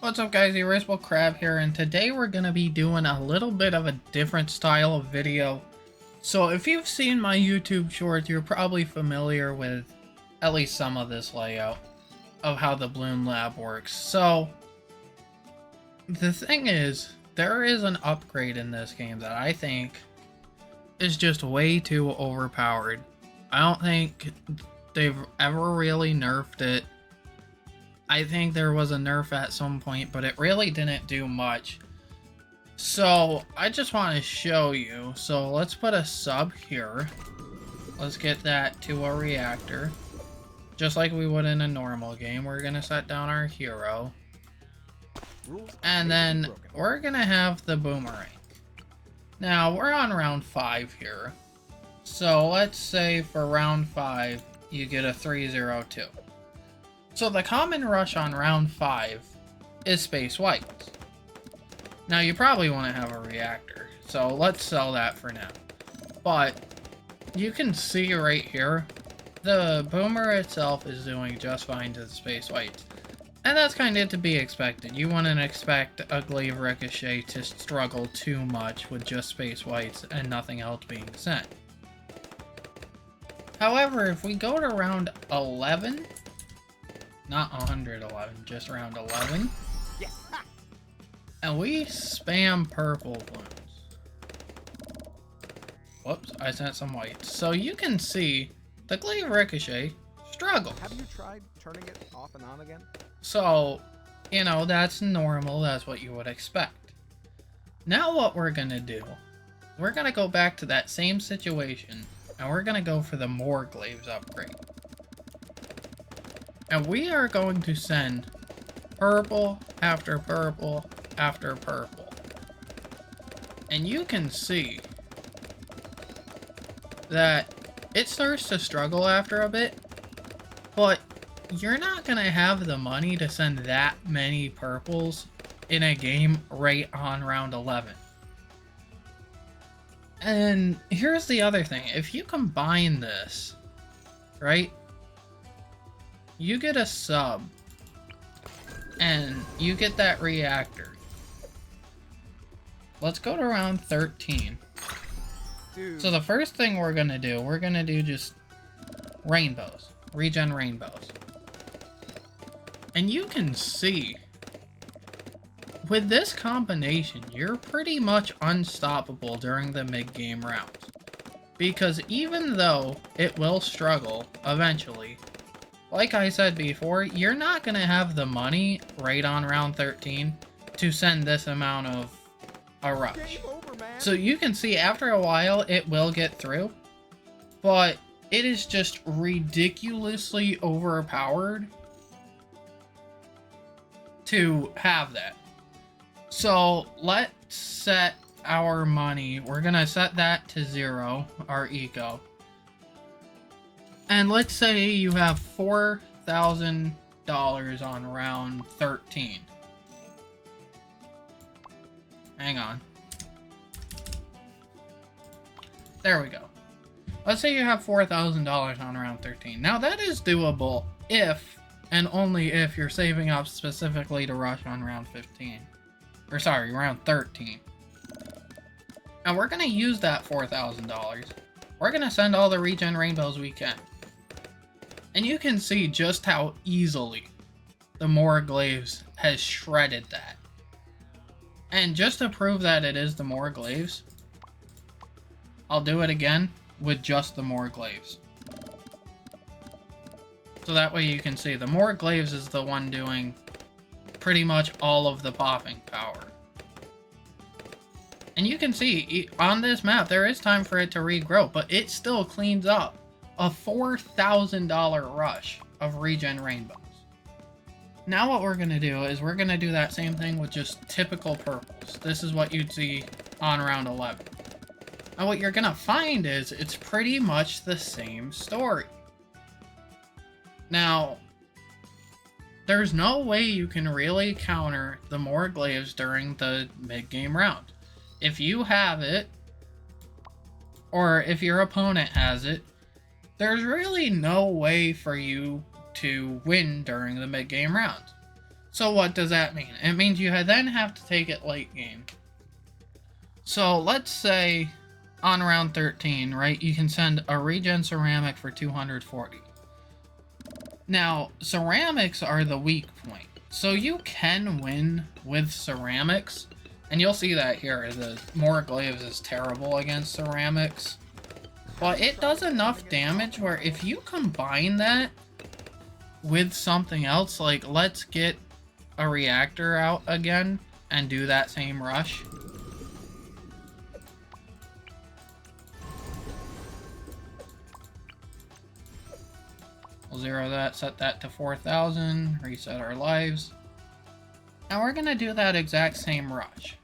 What's up guys, Erasable Crab here, and today we're going to be doing a little bit of a different style of video. So if you've seen my YouTube shorts, you're probably familiar with at least some of this layout of how the Bloom Lab works. So the thing is, there is an upgrade in this game that I think is just way too overpowered. I don't think they've ever really nerfed it. I think there was a nerf at some point, but it really didn't do much. So I just want to show you. So let's put a sub here. Let's get that to a reactor. Just like we would in a normal game. We're going to set down our hero. And then we're going to have the boomerang. Now we're on round 5 here. So let's say for round 5 you get a 302. So the common rush on round 5 is space whites. Now you probably want to have a reactor, so let's sell that for now. But you can see right here, the boomer itself is doing just fine to the space whites. And that's kind of to be expected. You wouldn't expect a glaive ricochet to struggle too much with just space whites and nothing else being sent. However, if we go to round 11, not 111, just around 11. Yeah. And we spam purple balloons. Whoops, I sent some whites. So you can see the glaive ricochet struggles. Have you tried turning it off and on again? So, you know, that's normal. That's what you would expect. Now what we're going to do, we're going to go back to that same situation, and we're going to go for the moar glaives upgrade. And we are going to send purple after purple after purple. And you can see that it starts to struggle after a bit, but you're not going to have the money to send that many purples in a game right on round 11. And here's the other thing. If you combine this, right? You get a sub, and you get that reactor. Let's go to round 13. Dude. So the first thing we're gonna do just rainbows, regen rainbows. And you can see, with this combination, you're pretty much unstoppable during the mid-game rounds. Because even though it will struggle eventually, like I said before, you're not going to have the money right on round 13 to send this amount of a rush. So you can see after a while it will get through, but it is just ridiculously overpowered to have that. So let's set our money. We're going to set that to 0, our eco. And let's say you have $4,000 on round 13. Hang on. There we go. Let's say you have $4,000 on round 13. Now that is doable if, and only if, you're saving up specifically to rush on round 15. Or sorry, round 13. And we're going to use that $4,000. We're going to send all the regen rainbows we can. And you can see just how easily the moar glaives has shredded that. And just to prove that it is the moar glaives, I'll do it again with just the moar glaives. So that way you can see the moar glaives is the one doing pretty much all of the popping power. And you can see on this map there is time for it to regrow, but it still cleans up a $4,000 rush of regen rainbows. Now what we're going to do is we're going to do that same thing with just typical purples. This is what you'd see on round 11. And what you're going to find is it's pretty much the same story. Now, there's no way you can really counter the moar glaives during the mid-game round. If you have it, or if your opponent has it, there's really no way for you to win during the mid-game round. So what does that mean? It means you then have to take it late game. So let's say on round 13, right, you can send a regen ceramic for 240. Now, ceramics are the weak point. So you can win with ceramics, and you'll see that here. The moar glaives is terrible against ceramics. But it does enough damage where if you combine that with something else, like let's get a reactor out again and do that same rush. We'll zero that, set that to 4,000, reset our lives. And we're gonna do that exact same rush.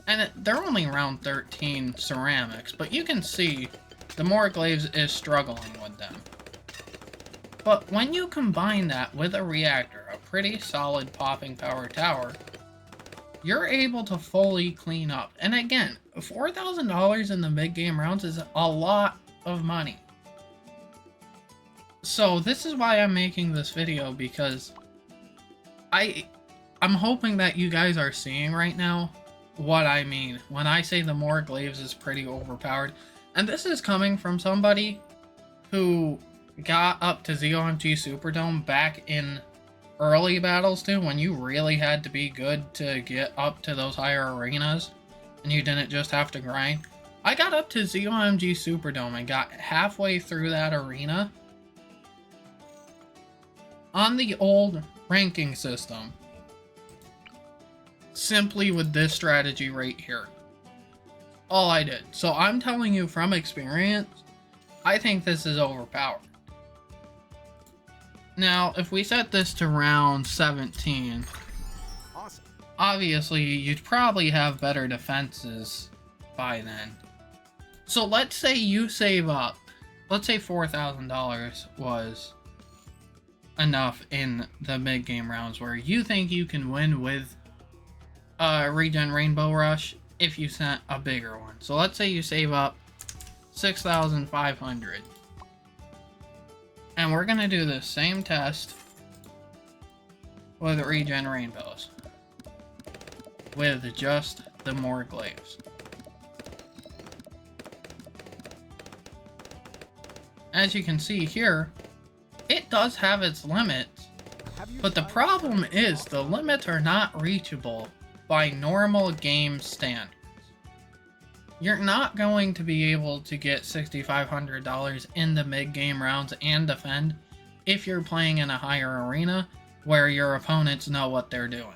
And they're only round 13 ceramics, but you can see the moar glaives is struggling with them. But when you combine that with a reactor, a pretty solid popping power tower, you're able to fully clean up. And again, $4,000 in the mid-game rounds is a lot of money. So this is why I'm making this video, because I'm hoping that you guys are seeing right now what I mean when I say the moar glaives is pretty overpowered. And this is coming from somebody who got up to ZOMG Superdome back in early battles too, when you really had to be good to get up to those higher arenas and you didn't just have to grind. I got up to ZOMG Superdome and got halfway through that arena on the old ranking system simply with this strategy right here. All I did. So I'm telling you from experience, I think this is overpowered. Now, if we set this to round 17, Awesome. Obviously you'd probably have better defenses by then. So let's say you save up, let's say $4,000 was enough in the mid-game rounds where you think you can win with a regen rainbow rush if you sent a bigger one. So let's say you save up 6,500. And we're gonna do the same test with regen rainbows with just the moar glaives. As you can see here, it does have its limits, but the problem is the limits are not reachable by normal game standards. You're not going to be able to get $6,500 in the mid-game rounds and defend if you're playing in a higher arena where your opponents know what they're doing.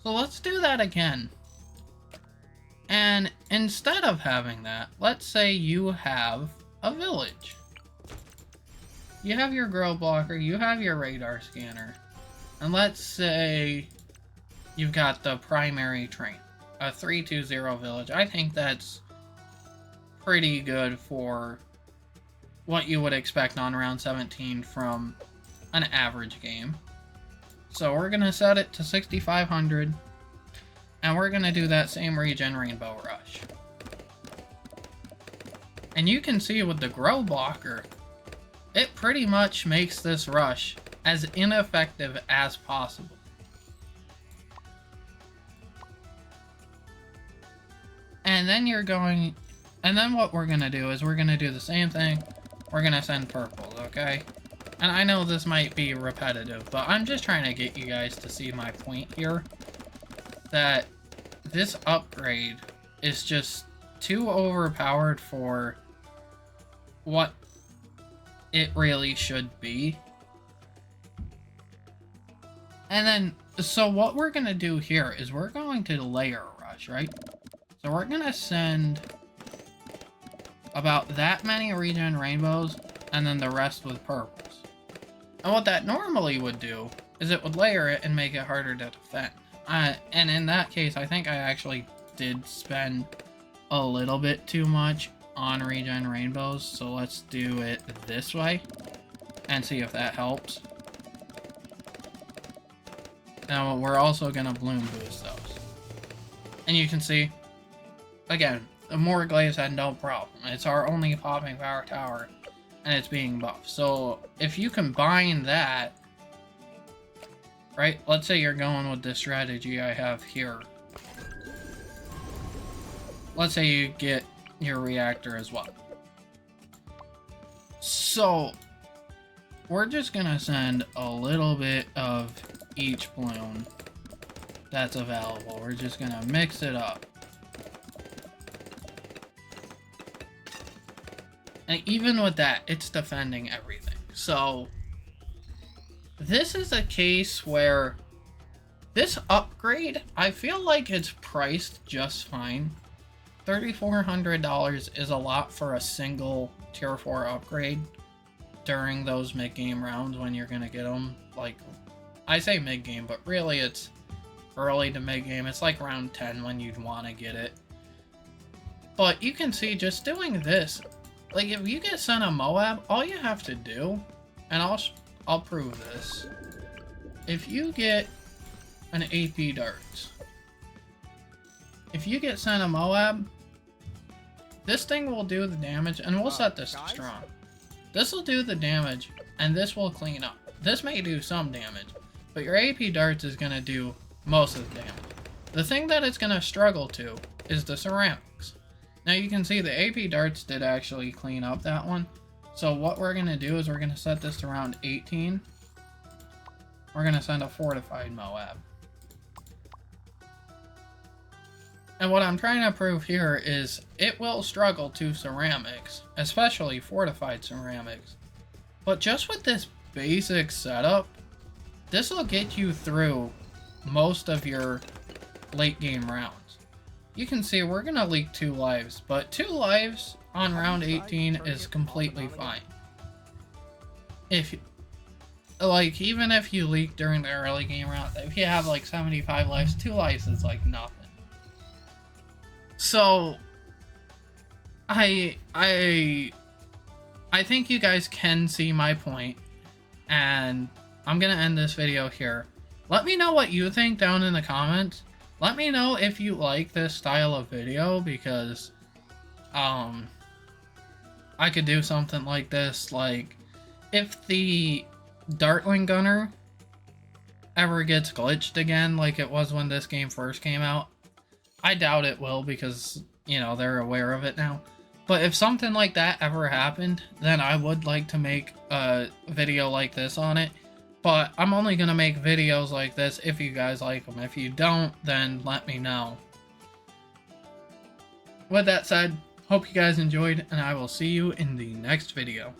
So let's do that again. And instead of having that, let's say you have a village. You have your grow blocker, you have your radar scanner, and let's say you've got the primary train, a 320 village. I think that's pretty good for what you would expect on round 17 from an average game. So we're gonna set it to 6,500, and we're gonna do that same regen rainbow rush. And you can see with the grow blocker, it pretty much makes this rush as ineffective as possible. And then what we're gonna do is we're gonna do the same thing. We're gonna send purples, okay? And I know this might be repetitive, but I'm just trying to get you guys to see my point here. That this upgrade is just too overpowered for what it really should be. And then, so what we're gonna do here is we're going to layer a rush, right? So we're gonna send about that many regen rainbows and then the rest with purples. And what that normally would do is it would layer it and make it harder to defend. And in that case, I think I actually did spend a little bit too much on regen rainbows. So let's do it this way and see if that helps. Now we're also gonna bloom boost those. And you can see, again, the moar glaives had no problem. It's our only popping power tower. and it's being buffed. So if you combine that, right? Let's say you're going with this strategy I have here. Let's say you get your reactor as well. So we're just gonna send a little bit of each balloon that's available. We're just gonna mix it up. And even with that, it's defending everything. So this is a case where this upgrade, I feel like it's priced just fine. $3,400 is a lot for a single tier 4 upgrade during those mid-game rounds when you're gonna get them. Like, I say mid-game, but really it's early to mid-game. It's like round 10 when you'd want to get it. But you can see just doing this, like if you get sent a Moab, all you have to do, and I'll prove this. If you get an AP darts, if you get sent a Moab, this thing will do the damage, and we'll set this to strong. This will do the damage, and this will clean up. This may do some damage, but your AP darts is going to do most of the damage. The thing that it's going to struggle to is the ceramics. Now you can see the AP darts did actually clean up that one. So what we're going to do is we're going to set this to round 18. We're going to send a fortified Moab. And what I'm trying to prove here is it will struggle to ceramics, especially fortified ceramics. But just with this basic setup, this will get you through most of your late game rounds. You can see we're going to leak 2 lives, but 2 lives on round 18 is completely fine. If, like, even if you leak during the early game round, if you have like 75 lives, 2 lives is like nothing. So I think you guys can see my point, and I'm gonna end this video here. Let me know what you think down in the comments. Let me know if you like this style of video, because I could do something like this. Like, if the Dartling Gunner ever gets glitched again like it was when this game first came out, I doubt it will, because, you know, they're aware of it now. But if something like that ever happened, then I would like to make a video like this on it. But I'm only going to make videos like this if you guys like them. If you don't, then let me know. With that said, hope you guys enjoyed, and I will see you in the next video.